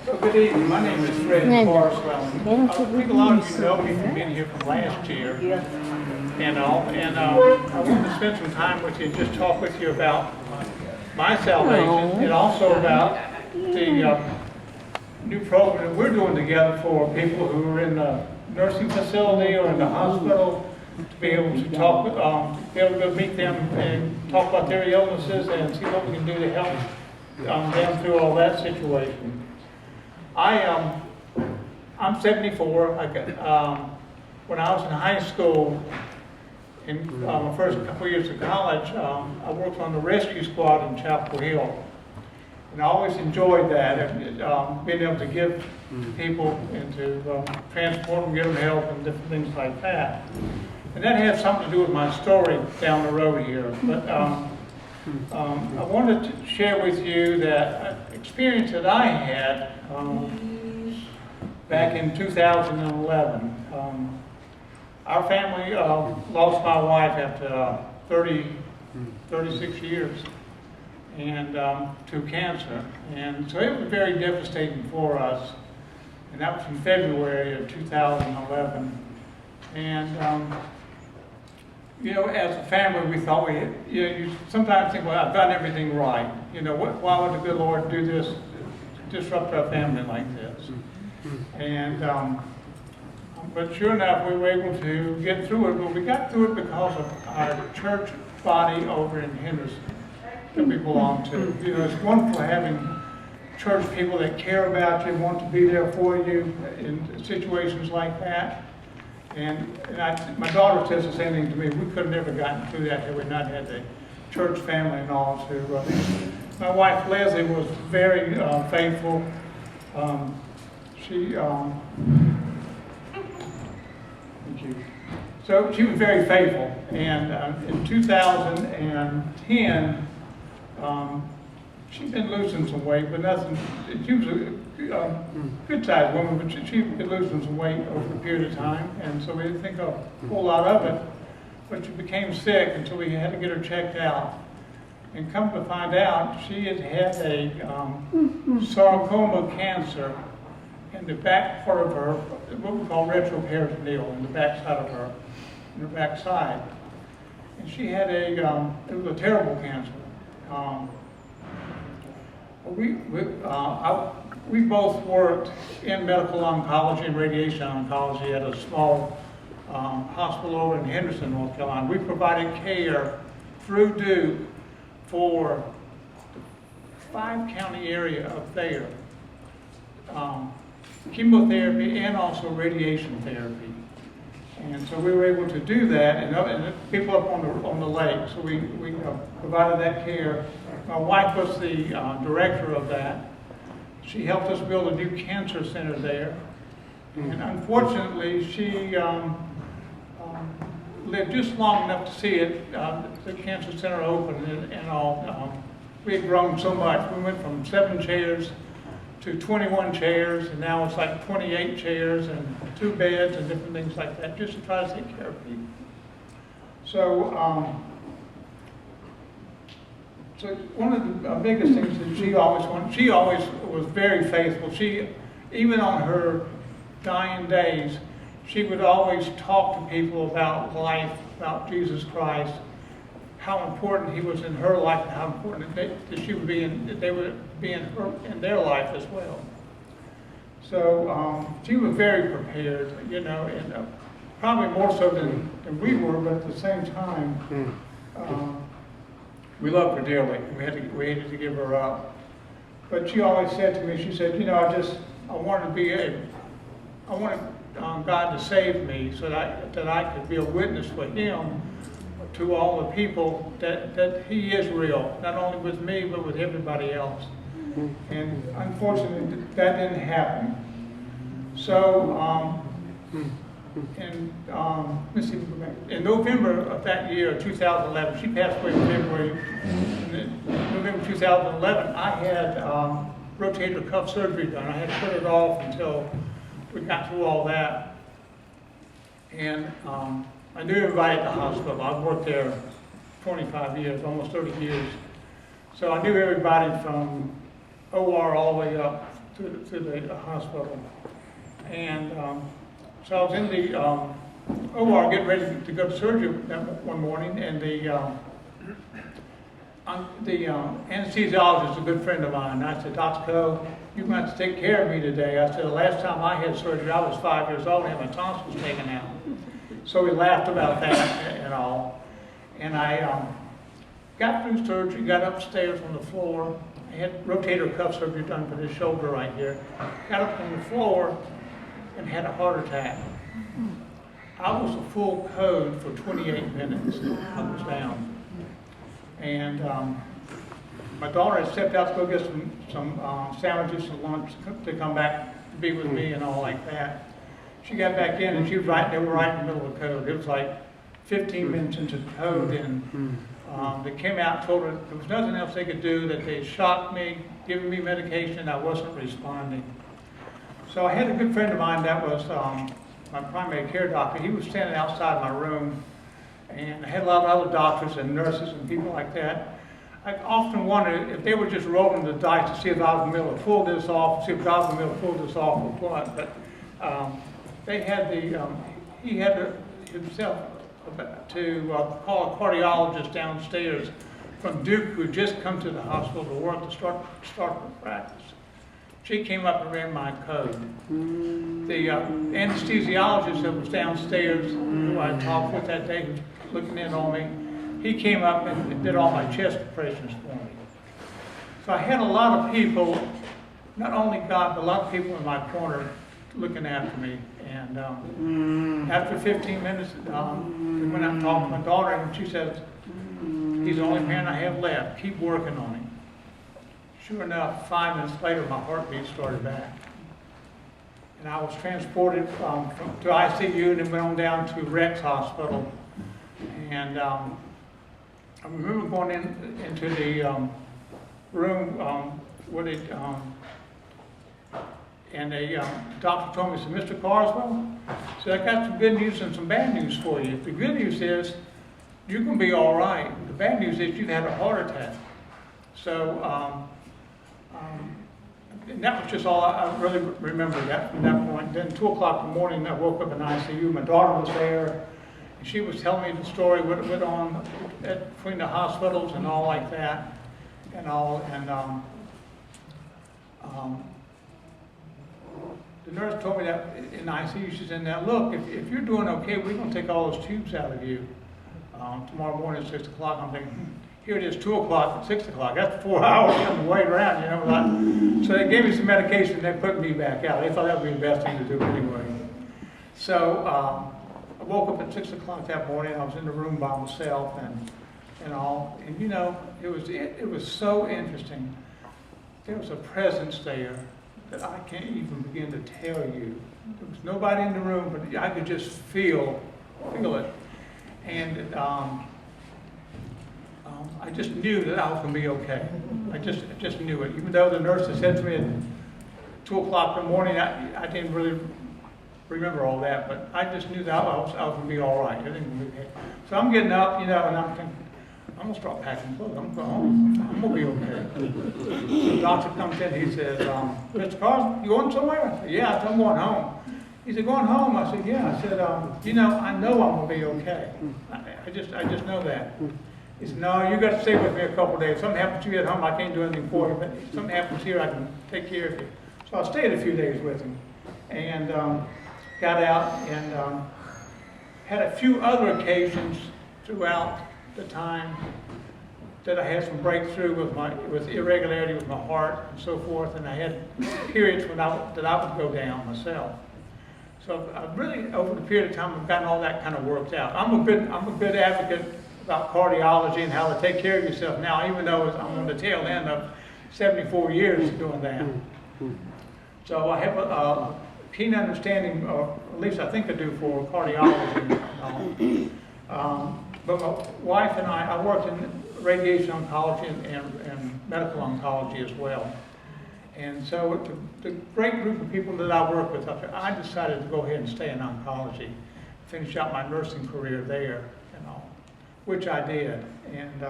Well, good evening. My name is Fred Carswell. I think a lot of you know me from being here from last year and all. And I wanted to spend some time with you and just talk with you about my salvation and also about the new program that we're doing together for people who are in the nursing facility or in the hospital, to be able to talk, be able to meet them and talk about their illnesses and see what we can do to help them through all that situation. I'm 74. When I was in high school, in my first couple years of college, I worked on the rescue squad in Chapel Hill. And I always enjoyed that, being able to give people and to transport them, give them help and different things like that. And that had something to do with my story down the road here. But I wanted to share with you that experience that I had back in 2011. Our family lost my wife after 36 years and to cancer. And so it was very devastating for us. And that was in February of 2011. And you know, as a family, we thought you sometimes think, well, I've done everything right. You know, why would the good Lord do this, disrupt our family like this? And, but sure enough, we were able to get through it. But we got through it because of our church body over in Henderson that we belong to. You know, it's wonderful having church people that care about you, want to be there for you in situations like that. And my daughter says the same thing to me. We could have never gotten through that had we not had the church family and all to. My wife Leslie was very faithful. Thank you. So she was very faithful. And in 2010, she'd been losing some weight, but nothing. She was a good-sized woman, but she'd been losing some weight over a period of time, and so we didn't think a whole lot of it. But she became sick, and so we had to get her checked out. And come to find out, she had had a sarcoma cancer in the back part of her, what we call retroperitoneal, in the back side of her, in her back side. And she had it was a terrible cancer. We both worked in medical oncology and radiation oncology at a small hospital over in Henderson, North Carolina. We provided care through Duke for the 5-county area up there. Chemotherapy and also radiation therapy. And so we were able to do that, and people up on the lake, so we provided that care. My wife was the director of that. She helped us build a new cancer center there. And unfortunately, she lived just long enough to see it, the cancer center open and all. We had grown so much. We went from 7 chairs to 21 chairs, and now it's like 28 chairs and 2 beds and different things like that, just to try to take care of people. So, so one of the biggest things that she always was very faithful. She, even on her dying days, she would always talk to people about life, about Jesus Christ, how important he was in her life, and how important that she would be they would be in their life as well. So she was very prepared, you know, and probably more so than we were, but at the same time, we loved her dearly. We hated to give her up. But she always said to me, she said, you know, I wanted God to save me so that I could be a witness for him to all the people that he is real, not only with me, but with everybody else. And unfortunately, that didn't happen. So, in November of that year, 2011, she passed away in February. In November 2011, I had rotator cuff surgery done. I had to put it off until we got through all that. And I knew everybody at the hospital. I've worked there 25 years, almost 30 years. So I knew everybody from OR all the way up to the hospital. And so I was in the OR getting ready to go to surgery one morning, and the anesthesiologist is a good friend of mine. And I said, Dr. Coe, you're going to have to take care of me today. I said, the last time I had surgery, I was 5 years old and had my tonsils taken out. So we laughed about that and all. And I got through surgery, got upstairs on the floor. I had rotator cuff surgery done for this shoulder right here. Got up on the floor and had a heart attack. I was a full code for 28 minutes. I was down. And my daughter had stepped out to go get some sandwiches and lunch to come back to be with me and all like that. She got back in and she was they were right in the middle of the code. It was like 15 minutes into the code, and they came out and told her there was nothing else they could do, that they shocked me, giving me medication, I wasn't responding. So I had a good friend of mine that was my primary care doctor. He was standing outside my room, and I had a lot of other doctors and nurses and people like that. I often wondered if they were just rolling the dice to see if I was going to be able to pull this off, see if I was going to be able to pull this off or what. But they had he had himself to call a cardiologist downstairs from Duke who had just come to the hospital to work to start the practice. She came up and ran my code. The anesthesiologist that was downstairs, who I talked with that day, who was looking in on me, he came up and did all my chest compressions for me. So I had a lot of people, not only God, but a lot of people in my corner looking after me. And after 15 minutes, we went out and talked to my daughter, and she says, he's the only parent I have left. Keep working on him. Sure enough, 5 minutes later, my heartbeat started back. And I was transported to ICU and then went on down to Rex Hospital. And I remember going into the room where they, and the doctor told me, said, Mr. Carswell, said, I got some good news and some bad news for you. The good news is you're going to be all right. The bad news is you've had a heart attack. So, and that was just all I really remember from that point. Then 2 o'clock in the morning, I woke up in ICU. My daughter was there, and she was telling me the story, what went on between the hospitals and all like that, and all. And the nurse told me that in ICU, she said, now look, if you're doing okay, we're going to take all those tubes out of you tomorrow morning at 6 o'clock. I'm thinking, here it is 2 o'clock and 6 o'clock. That's 4 hours on the way around, you know. So they gave me some medication and they put me back out. They thought that would be the best thing to do anyway. So I woke up at 6 o'clock that morning. I was in the room by myself and all. And you know, it was so interesting. There was a presence there that I can't even begin to tell you. There was nobody in the room, but I could just feel it. And I just knew that I was going to be okay. I just knew it. Even though the nurse had said to me at 2 o'clock in the morning, I didn't really remember all that, but I just knew that I was going to be all right. Everything was okay. So I'm getting up, you know, and I'm thinking, I'm going to start packing clothes. I'm going home. I'm going to be okay. The doctor comes in. He says, Mr. Carson, you going somewhere? I said, yeah, I'm going home. He said, going home? I said, yeah. I said, you know, I know I'm going to be okay. I just know that. He said, no, you got to stay with me a couple of days. Something happens to you at home, I can't do anything for you, but if something happens here, I can take care of you. So I stayed a few days with him and got out and had a few other occasions throughout the time that I had some breakthrough with irregularity with my heart and so forth, and I had periods that I would go down myself. So I've really, over the period of time, I've gotten all that kind of worked out. I'm a good advocate about cardiology and how to take care of yourself now, even though I'm on the tail end of 74 years doing that. So I have a keen understanding, or at least I think I do, for cardiology and all. But my wife and I worked in radiation oncology and medical oncology as well. And so the great group of people that I work with up there, I decided to go ahead and stay in oncology, finish out my nursing career there and all, which I did. And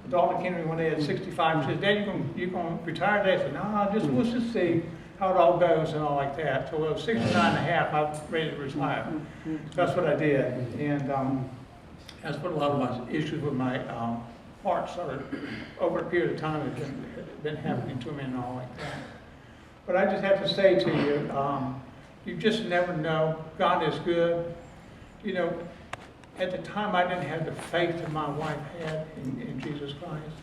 My daughter came to me when they had 65. She said, Dad, you gonna retire today? I said, no, let's just see how it all goes and all like that. So I was 69 and a half, I was ready to retire. So that's what I did. And that's what a lot of my issues with my heart started over a period of time. Had been happening to me and all like that. But I just have to say to you, you just never know. God is good. You know, at the time I didn't have the faith that my wife had in Jesus Christ.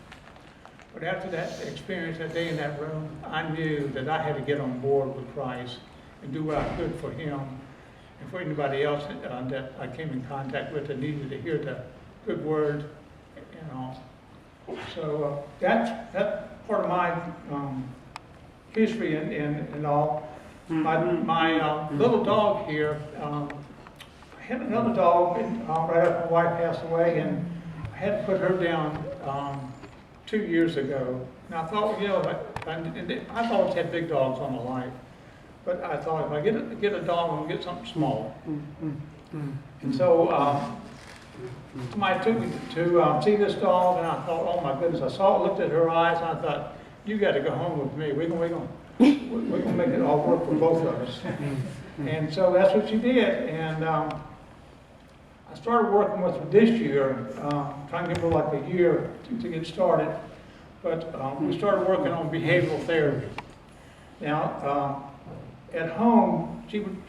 But after that experience, that day in that room, I knew that I had to get on board with Christ and do what I could for him and for anybody else that I came in contact with that needed to hear the good word and all. So that's part of my history and all. My little dog here, I had another dog right after my wife passed away, and I had to put her down 2 years ago. And I thought, you know, I've always had big dogs all my life, but I thought if I get a dog, I'm gonna get something small. And so somebody took me to see this dog, and I thought, oh my goodness! I saw it, looked at her eyes, and I thought, you got to go home with me. We're gonna make it all work for both of us. And so that's what she did. And I started working with her this year, trying to give her like a year to get started. But we started working on behavioral therapy. Now, at home, she would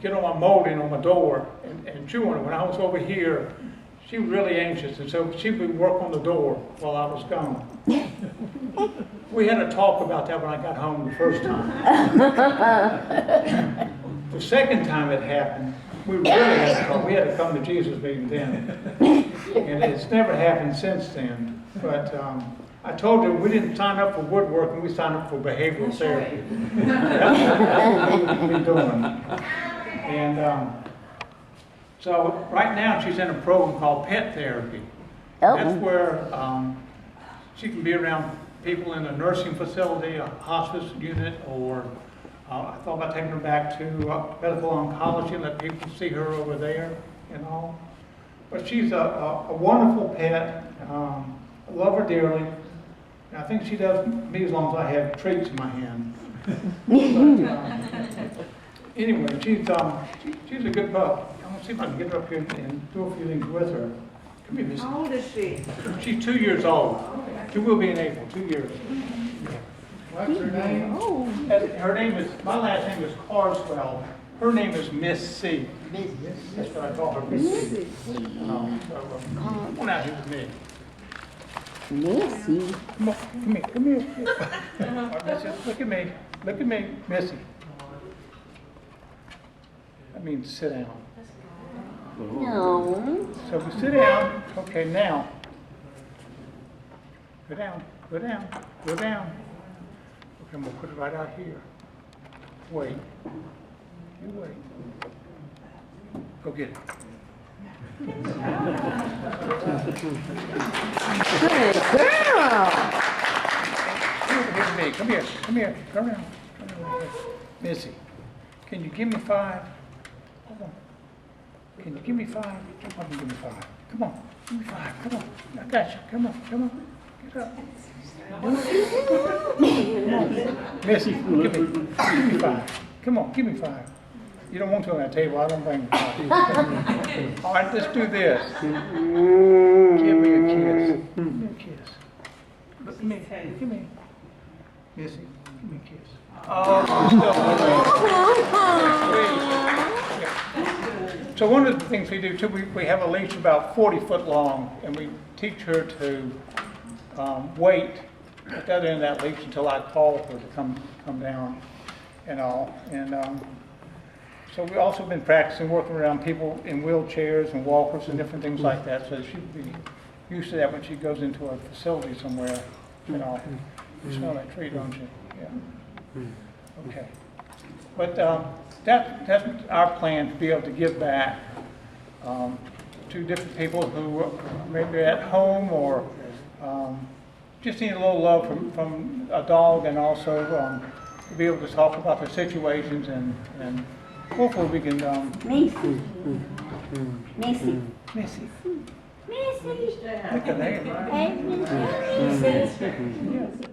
get on my molding on my door and chew on it. When I was over here, she was really anxious, and so she would work on the door while I was gone. We had a talk about that when I got home the first time. The second time it happened, we really had to talk. We had to come to Jesus meeting then. And it's never happened since then. But I told her we didn't sign up for woodworking, we signed up for behavioral therapy. That's what we've been doing. And so right now she's in a program called pet therapy. That's where she can be around people in a nursing facility, a hospice unit, or I thought about taking her back to medical oncology and let people see her over there and all. But she's a wonderful pet. I love her dearly. And I think she does me as long as I have treats in my hand. But, anyway, she's a good pup. I'm going to see if I can get her up here and do a few things with her. Come here, Missy. How old is she? She's 2 years old. She will be in April, 2 years. What's her name? Her name is, my last name is Carswell. Her name is Miss C. That's what I call her, Miss C. Come on out here with me. Missy. Come here. Right, Missy, look at me, Missy. That means sit down. No. So we sit down. Okay, now. Go down. Okay, I'm gonna put it right out here. Wait. You wait. Go get it. Good girl. Come here. Come around. Missy, can you give me 5? Hold on. Can you give me 5? Come on, give me 5. Come on, give me 5. Come on. I got you. Come on. Get up. Missy, give me 5. Come on, give me 5. You don't want to on that table. I don't bring 5. All right, let's do this. Give me a kiss. Give me a kiss. Look at me. Give me. Missy, give me a kiss. Oh, so one of the things we do too, we have a leash about 40 foot long, and we teach her to wait at the other end of that leash until I call her to come down and all. And so we've also been practicing working around people in wheelchairs and walkers and different things like that, so she'll be used to that when she goes into a facility somewhere and all. You smell that tree, don't you? Yeah. Okay. But that's our plan, to be able to give back to different people who maybe are at home or just need a little love from a dog, and also to be able to talk about their situations, and hopefully we can... Missy. Missy. Missy. Look at that. Hey, Missy.